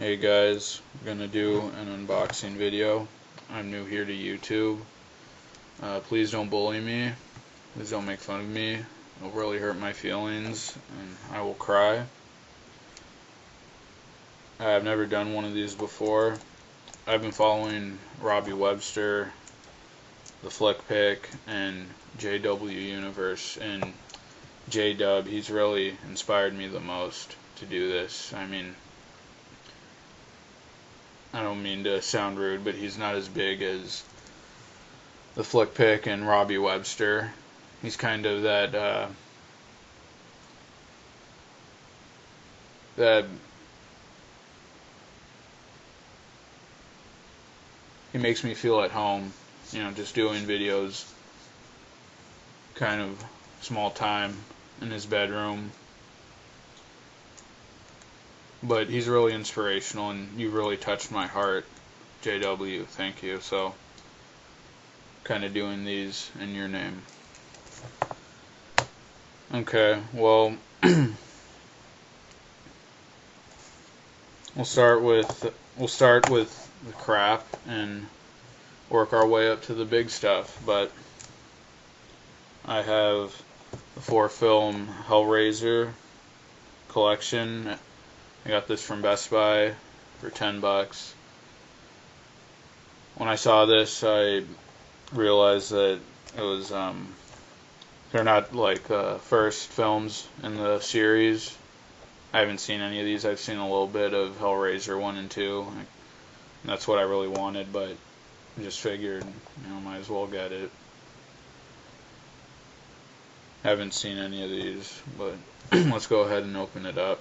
Hey guys, I'm gonna do an unboxing video. I'm new here to YouTube. Please don't bully me. Please don't make fun of me. It'll really hurt my feelings and I will cry. I've never done one of these before. I've been following Robbie Webster, the Flick Pick, and JW Universe, and J-Dub. He's really inspired me the most to do this. I mean, I don't mean to sound rude, but he's not as big as the Flick Pick and Robbie Webster. He's kind of that he makes me feel at home, just doing videos kind of small time in his bedroom. But he's really inspirational, and you really touched my heart, JW. Thank you. So, kind of doing these in your name. Okay, well, we'll start with the crap and work our way up to the big stuff. But I have the 4-film Hellraiser collection. I got this from Best Buy for $10. When I saw this, I realized that it was they're not like first films in the series. I haven't seen any of these. I've seen a little bit of Hellraiser 1 and 2. That's what I really wanted, but I just figured, might as well get it. Haven't seen any of these, but let's go ahead and open it up.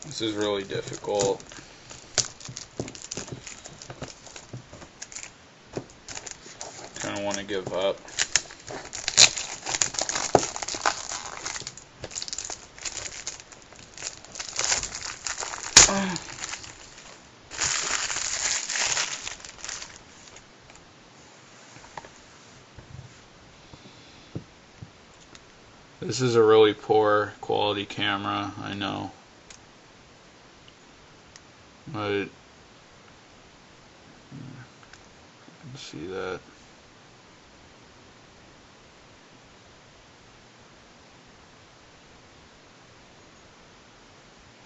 This is really difficult. Kind of want to give up. This is a really poor quality camera, I know. But you can see that.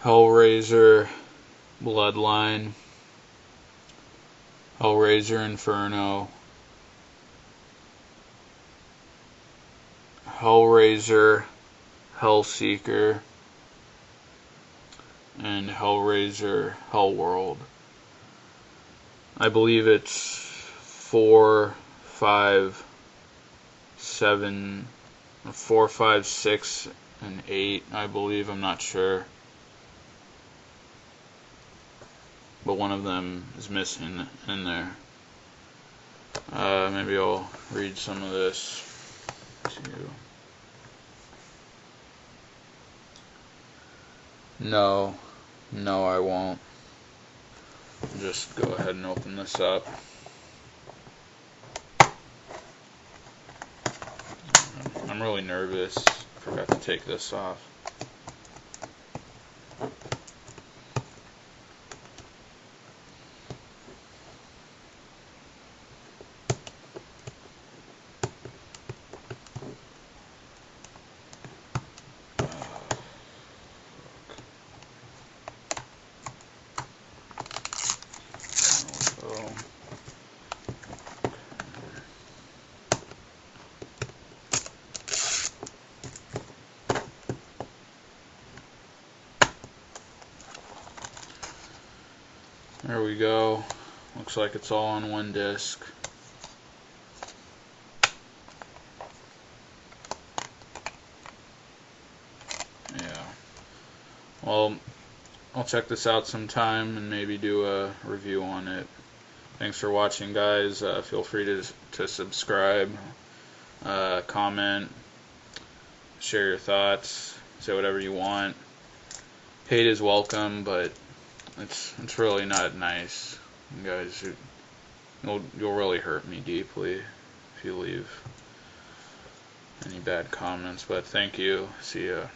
Hellraiser Bloodline, Hellraiser Inferno, Hellraiser Hellseeker, and Hellraiser Hellworld. I believe it's 4, 5, 7, 4, 5, 6, and 8, I believe. I'm not sure. But one of them is missing in there. Maybe I'll read some of this to you. No, I won't. Just go ahead and open this up. I'm really nervous. Forgot to take this off. There we go. Looks like it's all on one disc. Yeah. Well, I'll check this out sometime and maybe do a review on it. Thanks for watching, guys. Feel free to subscribe, comment, share your thoughts, say whatever you want. Hate is welcome, but it's really not nice, you guys. You'll really hurt me deeply if you leave any bad comments. But thank you. See ya.